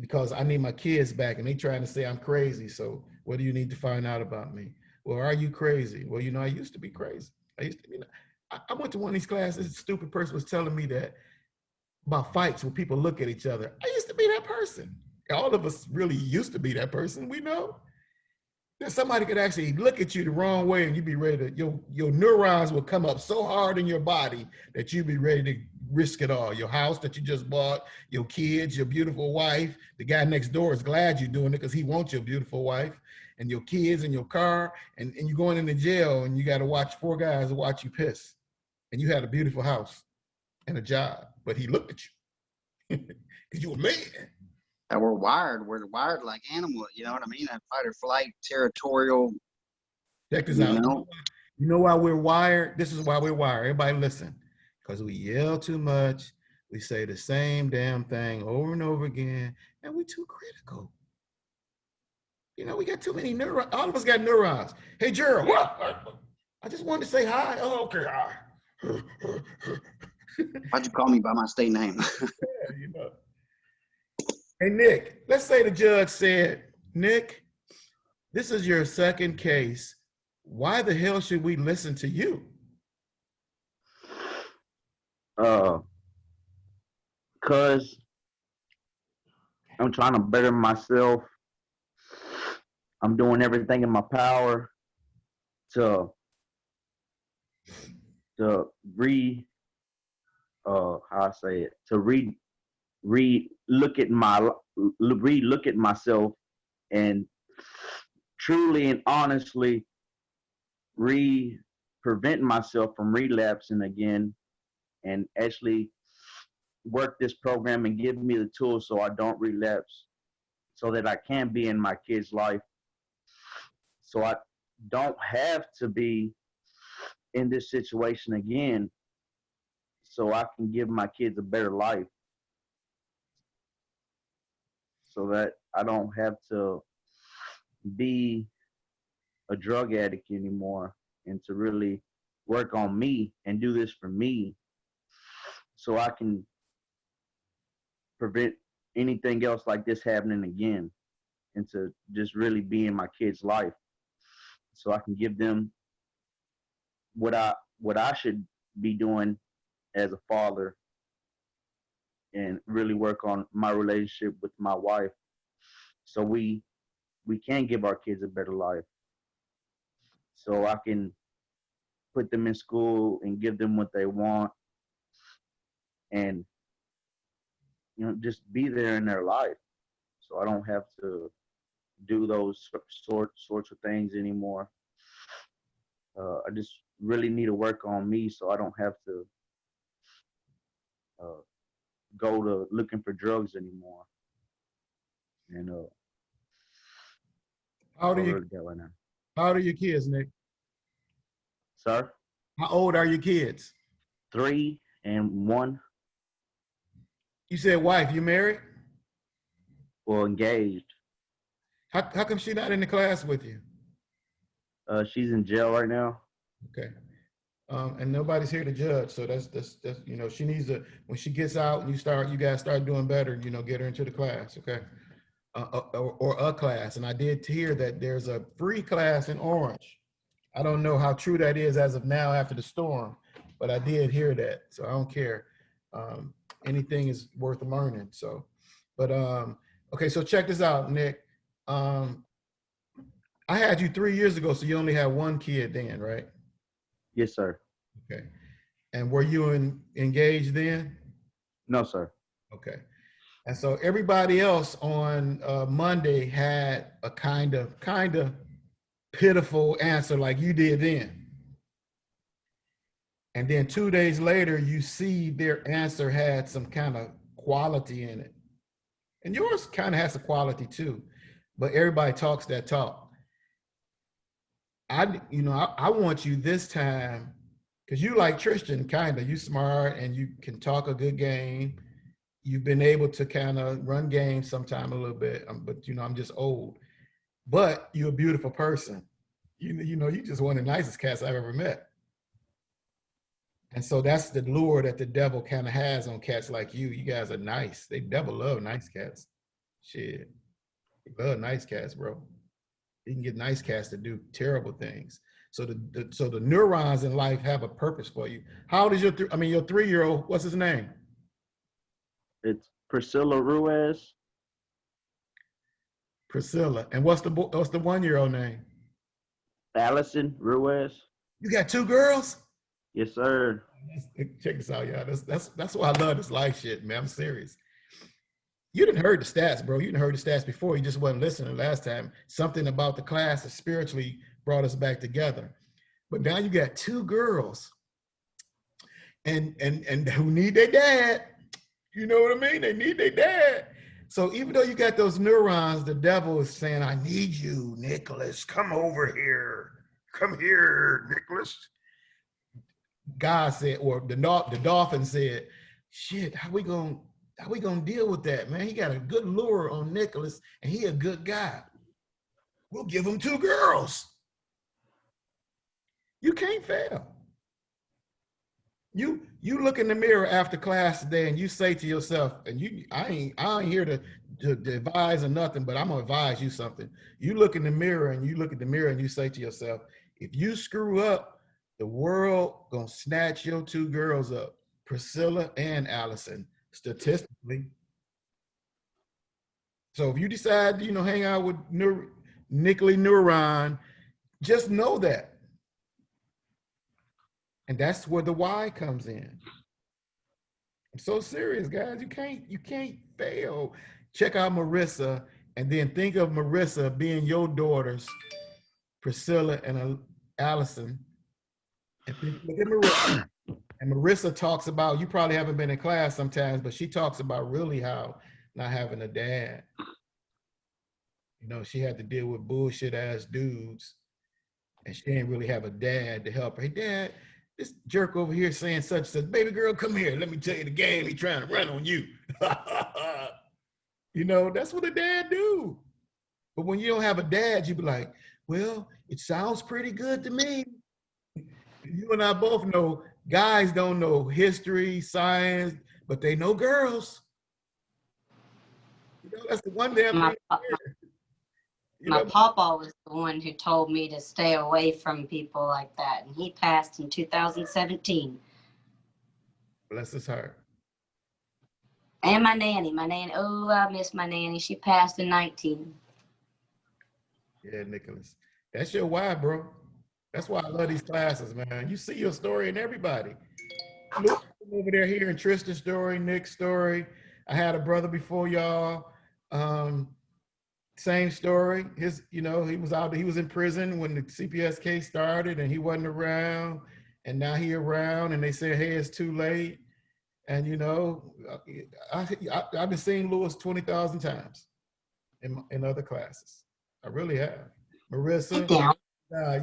because I need my kids back and they trying to say I'm crazy. So what do you need to find out about me? Well, are you crazy? Well, I used to be crazy. I went to one of these classes, a stupid person was telling me that about fights when people look at each other. I used to be that person. All of us really used to be that person, we know. That somebody could actually look at you the wrong way and you'd be ready to, your neurons will come up so hard in your body that you'd be ready to risk it all. Your house that you just bought, your kids, your beautiful wife. The guy next door is glad you're doing it because he wants your beautiful wife. And your kids and your car, and you're going into jail and you got to watch 4 guys to watch you piss. And you had a beautiful house and a job, but he looked at you because you were man. And we're wired like animals, you know what I mean? That fight or flight, territorial. Check this out. You know why we're wired? This is why we're wired. Everybody listen. Because we yell too much. We say the same damn thing over and over again, and we're too critical. We got too many neurons. All of us got neurons. Hey, Gerald, what? I just wanted to say hi. Oh, okay, hi. Why'd you call me by my state name? Yeah, Hey, Nick, let's say the judge said, Nick, this is your second case. Why the hell should we listen to you? Because I'm trying to better myself. I'm doing everything in my power to look at myself and truly and honestly prevent myself from relapsing again, and actually work this program and give me the tools so I don't relapse, so that I can be in my kid's life, so I don't have to be in this situation again, so I can give my kids a better life, so that I don't have to be a drug addict anymore, and to really work on me and do this for me, so I can prevent anything else like this happening again, and to just really be in my kids' life, so I can give them what I should be doing as a father, and really work on my relationship with my wife, so we can give our kids a better life, so I can put them in school and give them what they want, and just be there in their life, so I don't have to do those sorts of things anymore. I just really need to work on me, so I don't have to uh, go to looking for drugs anymore. And How old I are you? really got right now. How old are your kids, Nick? Sir, How old are your kids? 3 and 1, You said wife. You married? well, engaged. How come she not in the class with you? She's in jail right now. Okay. And nobody's here to judge. So that's she needs to, when she gets out and you guys start doing better, get her into the class. Okay. Or a class. And I did hear that there's a free class in Orange. I don't know how true that is as of now after the storm, but I did hear that. So I don't care. Anything is worth learning. So, but okay. So check this out, Nick. I had you 3 years ago, so you only had one kid then, right? Yes, sir. Okay. And were you engaged then? No, sir. Okay. And so everybody else on Monday had a kind of pitiful answer like you did then. And then 2 days later, you see their answer had some kind of quality in it. And yours kind of has a quality too, but everybody talks that talk. I want you this time, because you like Tristan, kind of, you smart and you can talk a good game. You've been able to kind of run games sometime a little bit, but I'm just old. But you're a beautiful person. You just one of the nicest cats I've ever met. And so that's the lure that the devil kind of has on cats like you. You guys are nice. The devil love nice cats. Shit. They love nice cats, bro. You can get nice cats to do terrible things. So the neurons in life have a purpose for you. How old is your 3-year-old? What's his name? It's Priscilla Ruiz. Priscilla. And what's the 1-year-old name? Allison Ruiz. You got 2 girls? Yes, sir. Check this out, y'all. That's why I love this life shit, man. I'm serious. You didn't heard the stats, bro. You didn't heard the stats before. You just wasn't listening last time. Something about the class that spiritually brought us back together. But now you got 2 girls, and who need their dad. You know what I mean? They need their dad. So even though you got those neurons, the devil is saying, "I need you, Nicholas. Come over here. Come here, Nicholas." God said, or the dolphin said, "Shit, how we gonna deal with that, man? He got a good lure on Nicholas, and he a good guy. We'll give him 2 girls. You can't fail. You look in the mirror after class today, and you say to yourself, and I ain't here to advise or nothing, but I'm gonna advise you something. You look in the mirror, and you say to yourself, if you screw up, the world gonna snatch your 2 girls up, Priscilla and Allison, statistically. So if you decide to, hang out with Nickly Neuron, just know that. And that's where the why comes in. I'm so serious, guys. You can't fail. Check out Marissa And then think of Marissa being your daughters, Priscilla and Allison. And look at Marissa. And Marissa talks about, you probably haven't been in class sometimes, but she talks about really how not having a dad. You know, she had to deal with bullshit ass dudes, and she didn't really have a dad to help her. Hey, Dad, this jerk over here saying such and such. Baby girl, come here. Let me tell you the game. He's trying to run on you. You know, that's what a dad do. But when you don't have a dad, you be like, well, it sounds pretty good to me. You and I both know guys don't know history, science, but they know girls. You know, that's the one damn thing. My papa was the one who told me to stay away from people like that, and he passed in 2017. Bless his heart. And my nanny, oh, I miss my nanny. She passed in 19. Yeah, Nicholas. That's your why, bro. That's why I love these classes, man. You see your story in everybody. Look over there hearing Tristan's story, Nick's story. I had a brother before y'all. Same story. His, you know, he was in prison when the CPS case started and he wasn't around. And now he around and they say, hey, it's too late. And, you know, I've been seeing Lewis 20,000 times in other classes. I really have. Marissa,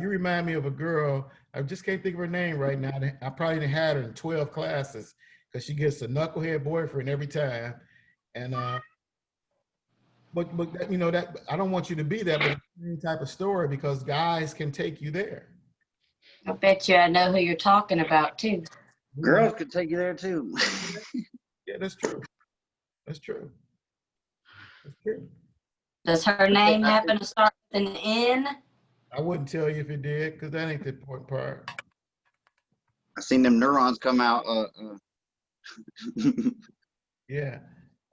you remind me of a girl. I just can't think of her name right now. I probably didn't had her in 12 classes because she gets a knucklehead boyfriend every time. And, but that, you know, that I don't want you to be that, but it's the same type of story because guys can take you there. I bet you I know who you're talking about too. Girls could take you there too. Yeah, that's true. That's true. That's true. Does her name happen to start with an N? I wouldn't tell you if it did because that ain't the important part. I seen them neurons come out. Yeah.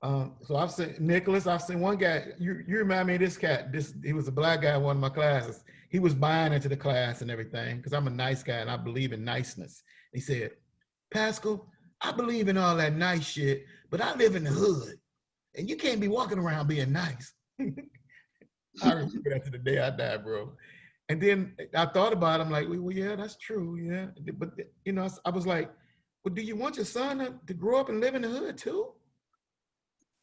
So I've seen Nicholas. I've seen one guy. You remind me of this cat. He was a black guy in one of my classes. He was buying into the class and everything because I'm a nice guy and I believe in niceness. He said, Pascal, I believe in all that nice shit, but I live in the hood, and you can't be walking around being nice. I remember that to the day I die, bro. And then I thought about it. I'm like, well, yeah, that's true, yeah. But you know, I was like, well, do you want your son to grow up and live in the hood too?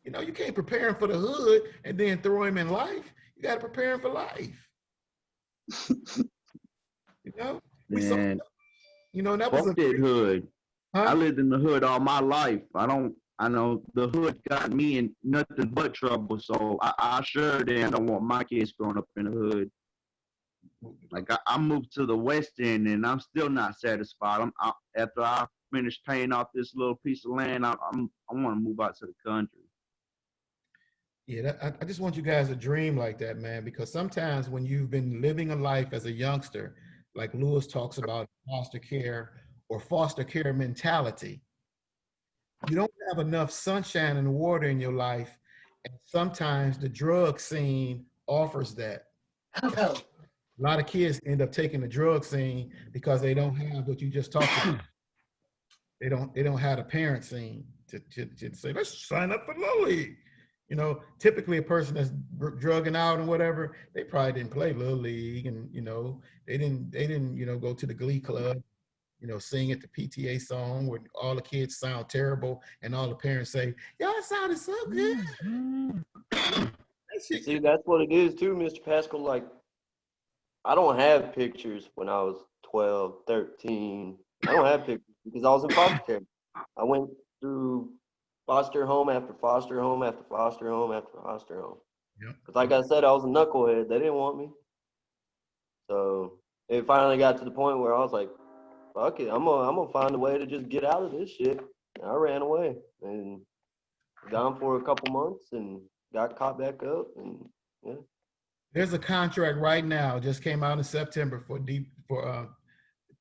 You know, you can't prepare him for the hood and then throw him in life. You got to prepare him for life. You know, Man, you know, that was fuck that hood. Huh? I lived in the hood all my life. I know the hood got me in nothing but trouble. So I sure damn don't want my kids growing up in the hood. Like I moved to the West End and I'm still not satisfied. After I finish paying off this little piece of land, I want to move out to the country. Yeah, I just want you guys to dream like that, man, because sometimes when you've been living a life as a youngster, like Lewis talks about foster care or foster care mentality, you don't have enough sunshine and water in your life. And sometimes the drug scene offers that. A lot of kids end up taking the drug scene because they don't have what you just talked about. They don't have a parent scene to say, let's sign up for Little League. You know, typically a person that's drugging out and whatever, they probably didn't play Little League, and you know, they didn't you know, go to the Glee Club, you know, sing at the PTA song where all the kids sound terrible and all the parents say, y'all sounded so good. See, that's what it is too, Mr. Pascal. Like, I don't have pictures when I was 12, 13. I don't have pictures because I was in foster care. I went through foster home after foster home after foster home after foster home. Yep. Because like I said, I was a knucklehead. They didn't want me. So it finally got to the point where I was like, fuck it, I'm gonna find a way to just get out of this shit. And I ran away and gone for a couple months and got caught back up, and yeah. There's a contract right now, just came out in September for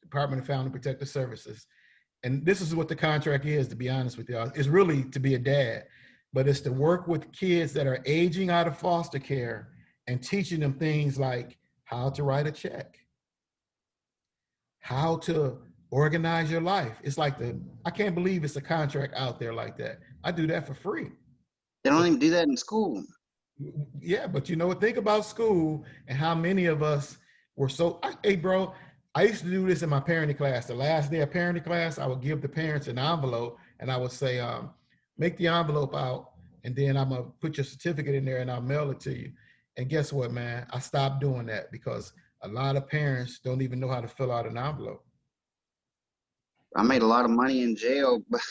Department of Family and Protective Services. And this is what the contract is, to be honest with y'all. It's really to be a dad, but it's to work with kids that are aging out of foster care and teaching them things like how to write a check, how to organize your life. It's like I can't believe it's a contract out there like that. I do that for free. They don't even do that in school. Yeah, but you know what? Think about school and how many of us were hey, bro, I used to do this in my parenting class. The last day of parenting class, I would give the parents an envelope and I would say, make the envelope out and then I'm going to put your certificate in there and I'll mail it to you. And guess what, man? I stopped doing that because a lot of parents don't even know how to fill out an envelope. I made a lot of money in jail, but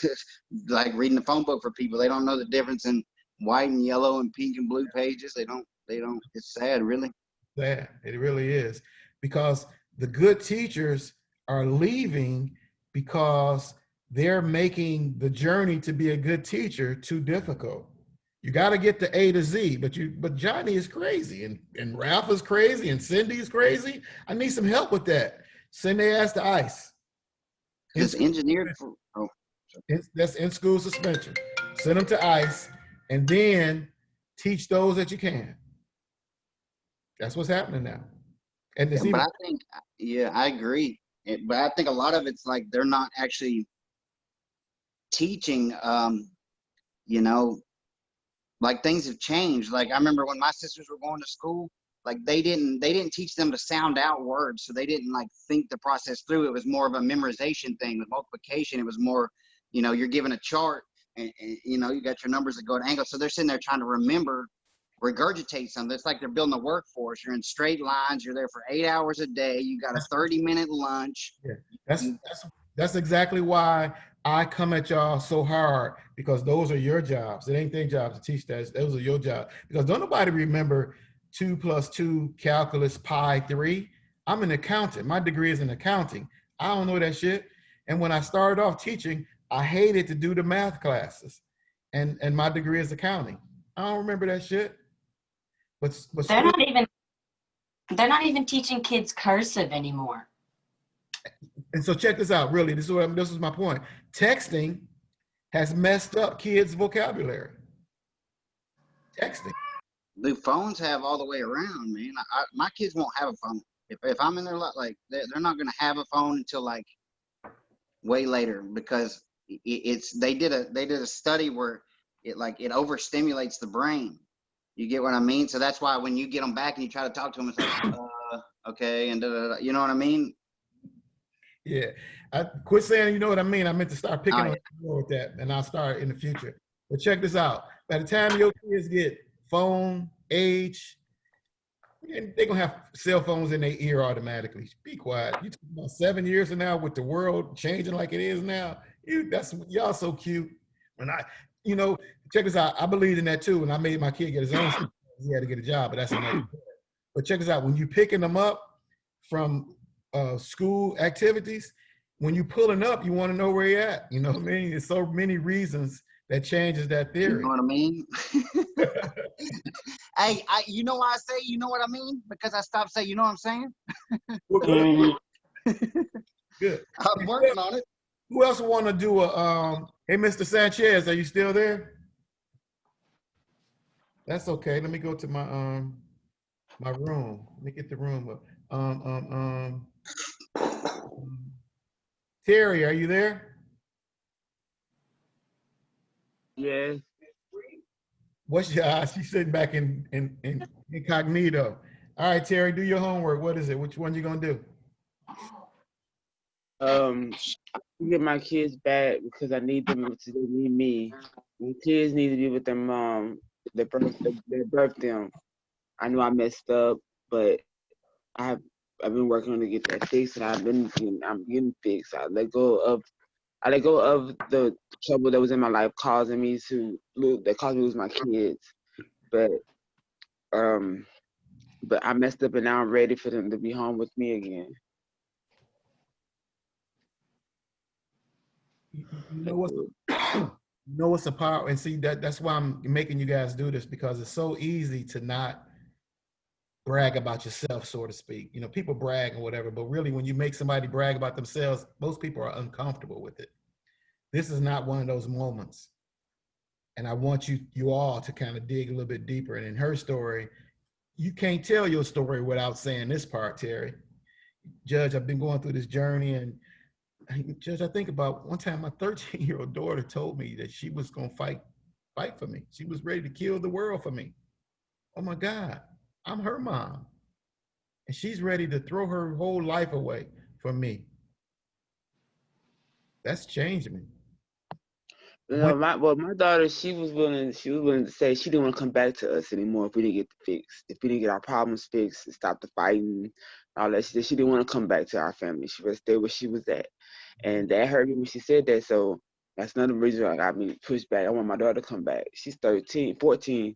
like reading the phone book for people. They don't know the difference in white and yellow and pink and blue pages. They don't, it's sad, really. Sad. It really is. Because the good teachers are leaving because they're making the journey to be a good teacher too difficult. You got to get the A to Z, but Johnny is crazy and Ralph is crazy and Cindy's crazy. I need some help with that. Send their ass to ICE. It's engineered for, oh. That's in school suspension. Send them to ICE and then teach those that you can. That's what's happening now. And it's Yeah, even, but I think, yeah, I agree. But I think a lot of it's like they're not actually teaching, you know, like things have changed. Like I remember when my sisters were going to school, like they didn't teach them to sound out words. So they didn't like think the process through. It was more of a memorization thing with multiplication. It was more, you know, you're given a chart and you know, you got your numbers that go at angles. So they're sitting there trying to remember, regurgitate something. It's like they're building a workforce. You're in straight lines. You're there for 8 hours a day. You got a 30-minute lunch. yeah, that's exactly why I come at y'all so hard, because those are your jobs. It ain't their job to teach that. Those are your jobs. Because don't nobody remember 2 + 2 calculus pi 3. I'm an accountant. My degree is in accounting. I don't know that shit. And when I started off teaching, I hated to do the math classes. And my degree is accounting. I don't remember that shit. But They're not even teaching kids cursive anymore. and so check this out. Really, this is my point. Texting has messed up kids' vocabulary. Texting. The phones have all the way around, man. My kids won't have a phone. If I'm in their like they're not gonna have a phone until like way later, because they did a study where it overstimulates the brain. You get what I mean? So that's why when you get them back and you try to talk to them, it's like okay, and you know what I mean? Yeah, I quit saying you know what I mean. I meant to start picking on more with that, and I'll start in the future. But check this out. By the time your kids get phone age, they're gonna have cell phones in their ear automatically. Be quiet. You talking about 7 years from now with the world changing like it is now. Y'all so cute. When check this out. I believed in that too. When I made my kid get his own, he had to get a job, but that's another. But check this out. When you picking them up from school activities, when you pulling up, you want to know where you're at. You know what I mean? There's so many reasons that changes that theory. You know what I mean? Hey, you know why I say you know what I mean? Because I stopped saying you know what I'm saying? Good. I'm working on it. Who else want to do hey, Mr. Sanchez, are you still there? That's okay. Let me go to my my room. Let me get the room up. Terry, are you there? Yes. What's your she's sitting back in incognito. All right, Terry, do your homework. What is it? Which one you gonna do? Get my kids back because I need them to need me. My kids need to be with their mom. They birthed them. I know I messed up, but I've been working on to get that fixed, and I'm getting fixed. I let go of the trouble that was in my life, causing me to lose my kids. But I messed up, and now I'm ready for them to be home with me again. You know what's the power? And see that's why I'm making you guys do this, because it's so easy to not brag about yourself, so to speak. You know, people brag or whatever, but really when you make somebody brag about themselves, most people are uncomfortable with it. This is not one of those moments. And I want you all to kind of dig a little bit deeper. And in her story, you can't tell your story without saying this part, Terry. Judge, I've been going through this journey, and Judge, I think about one time my 13-year-old daughter told me that she was gonna fight for me. She was ready to kill the world for me. Oh my God, I'm her mom. And she's ready to throw her whole life away for me. That's changed me. You When, know, my daughter, she was willing to say she didn't want to come back to us anymore if we didn't get the fix, if we didn't get our problems fixed and stop the fighting, all that. She didn't want to come back to our family. She would stay where she was at, and that hurt me when she said that. So that's another reason I got me to push back. I want my daughter to come back. She's 13, 14,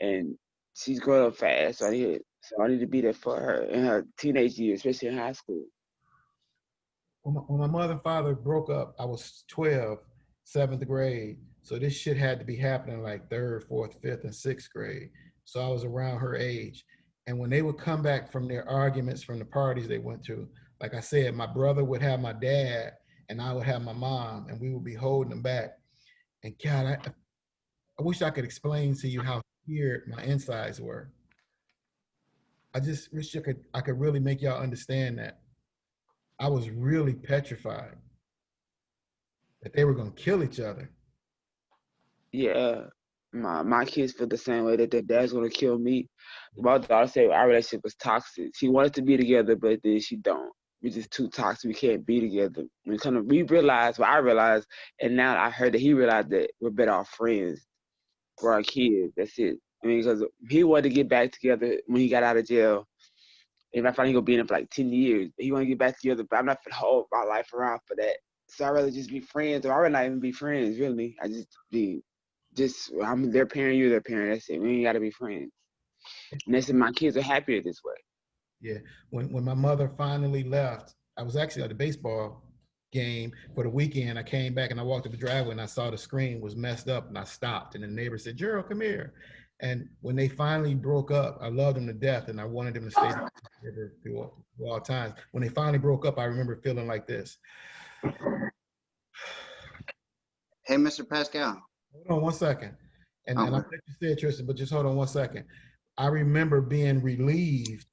and she's growing up fast. So I need to be there for her in her teenage years, especially in high school. when my mother and father broke up, I was 12, seventh grade. So this shit had to be happening like third, fourth, fifth, and sixth grade. So I was around her age. And when they would come back from their arguments from the parties they went to, like I said, my brother would have my dad and I would have my mom, and we would be holding them back. And God, I wish I could explain to you how scared my insides were. I just wish I could really make y'all understand that. I was really petrified that they were gonna kill each other. Yeah, my kids feel the same way that their dad's gonna kill me. My daughter said our relationship was toxic. She wanted to be together, but then she don't. We're just too toxic. We can't be together. We realized, well, I realized, and now I heard that he realized that we're better off friends for our kids. That's it. I mean, because he wanted to get back together when he got out of jail. And I found he gonna be in it for like 10 years. He wanna get back together, but I'm not gonna hold my life around for that. So I'd rather just be friends, or I'd rather not even be friends, really. I'm their parent, you're their parent. That's it. We ain't gotta be friends. And that's it. My kids are happier this way. Yeah. When my mother finally left, I was actually at the baseball game for the weekend. I came back and I walked up the driveway and I saw the screen was messed up and I stopped. And the neighbor said, Gerald, come here. And when they finally broke up, I loved them to death and I wanted them to stay together through all times. When they finally broke up, I remember feeling like this. Hey, Mr. Pascal. Hold on one second. And Oh, I'll let you say it, Tristan, but just hold on one second. I remember being relieved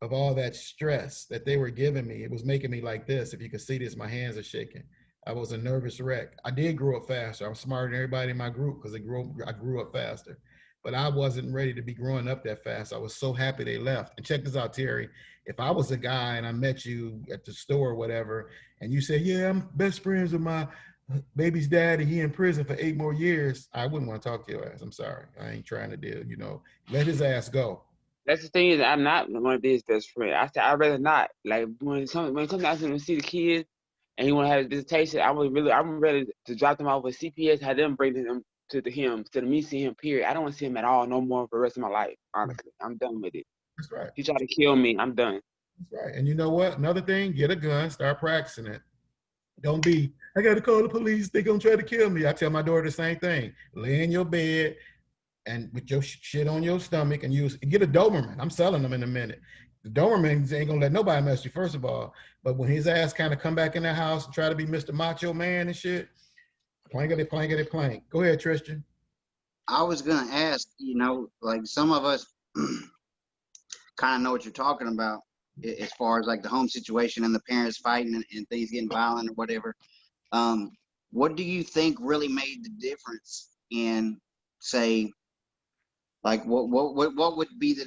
of all that stress that they were giving me. It was making me like this. If you could see this, my hands are shaking. I was a nervous wreck. I did grow up faster. I was smarter than everybody in my group because I grew up faster. But I wasn't ready to be growing up that fast. I was so happy they left. And check this out, Terry. If I was a guy and I met you at the store or whatever, and you said, yeah, I'm best friends with my baby's dad and he in prison for 8 more years, I wouldn't want to talk to your ass. I'm sorry. I ain't trying to deal, let his ass go. That's the thing is, I'm not one of his best friend. I said I'd rather not. Like when it comes down to see the kids, and he want to have a visitation, I'm ready to drop them off with CPS, have them bring them to him instead of me seeing him. Period. I don't want to see him at all, no more for the rest of my life. Honestly, I'm done with it. That's right. He tried to kill me. I'm done. That's right. And you know what? Another thing, get a gun, start practicing it. Don't be, I got to call the police. They're going to try to kill me. I tell my daughter the same thing. Lay in your bed and with your shit on your stomach and get a Doberman. I'm selling them in a minute. The Dobermans ain't going to let nobody mess you, first of all. But when his ass kind of come back in the house and try to be Mr. Macho Man and shit, plank. Go ahead, Tristan. I was going to ask, like some of us kind of know what you're talking about as far as like the home situation and the parents fighting and things getting violent or whatever. What do you think really made the difference in, say, like what would be the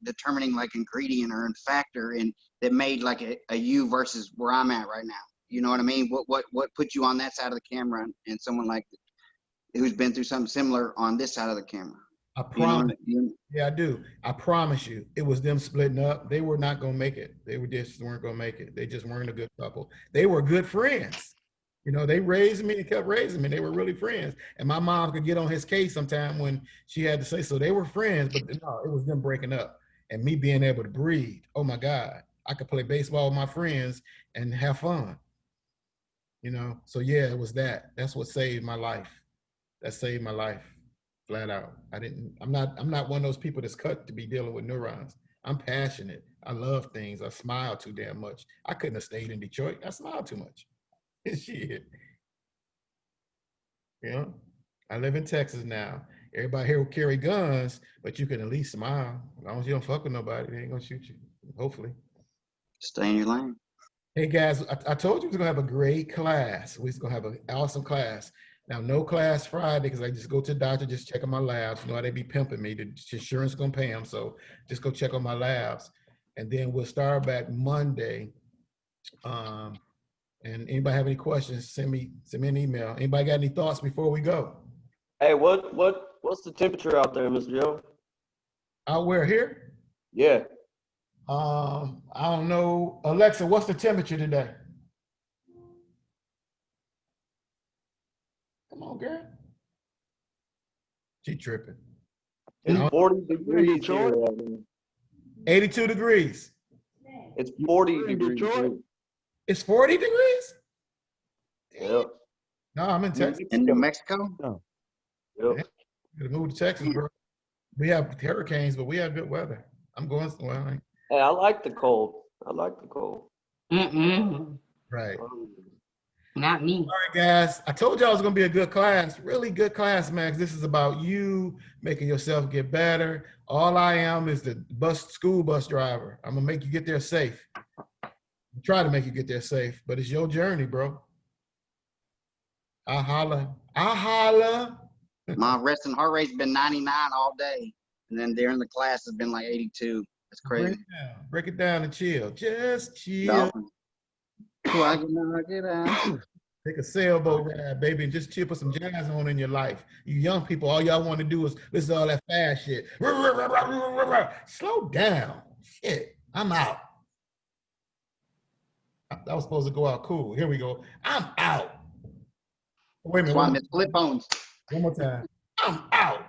determining like ingredient or factor in that made like a you versus where I'm at right now? You know what I mean? What put you on that side of the camera and someone like who's been through something similar on this side of the camera? I promise. Yeah, I do. I promise you, it was them splitting up. They were not gonna make it. They just weren't gonna make it. They just weren't a good couple. They were good friends. They raised me and kept raising me. They were really friends. And my mom could get on his case sometime when she had to say so. They were friends, but no, it was them breaking up and me being able to breathe. Oh my God, I could play baseball with my friends and have fun. So yeah, it was that. That's what saved my life. That saved my life. Flat out. I'm not one of those people that's cut to be dealing with neurons. I'm passionate. I love things. I smile too damn much. I couldn't have stayed in Detroit. I smile too much. Shit. I live in Texas now. Everybody here will carry guns, but you can at least smile. As long as you don't fuck with nobody, they ain't gonna shoot you. Hopefully. Stay in your lane. Hey guys, I told you we was gonna have a great class. We was gonna have an awesome class. Now, no class Friday because I just go to the doctor, just check on my labs. You know how they be pimping me. The insurance gonna pay them, so just go check on my labs, and then we'll start back Monday. And anybody have any questions? Send me an email. Anybody got any thoughts before we go? Hey, what's the temperature out there, Mr. Joe? Out where here? Yeah. I don't know. Alexa, what's the temperature today? Come on, girl. She tripping. It's 40 degrees here right now. 82 degrees. It's 40 in degrees Detroit? here. It's 40 degrees? Yep. No, I'm in Texas. In New Mexico? Yep. Gotta move to Texas, bro. We have hurricanes, but we have good weather. I'm going, well, Hey, I like the cold. I like the cold. right. Not me. All right, guys. I told y'all it was gonna be a good class, really good class, man. 'Cause this is about you making yourself get better. All I am is the school bus driver. I'm gonna make you get there safe. Try to make you get there safe, but it's your journey, bro. I holla. My resting heart rate's been 99 all day, and then during the class has been like 82. That's crazy. Break it down and chill. Just chill. Take a sailboat ride, baby, and just chill. Put some jazz on in your life. You young people, all y'all want to do is listen to all that fast shit. Slow down. Shit, I'm out. That was supposed to go out cool. Here we go. I'm out. Wait a minute. Flip phones. One more time. I'm out.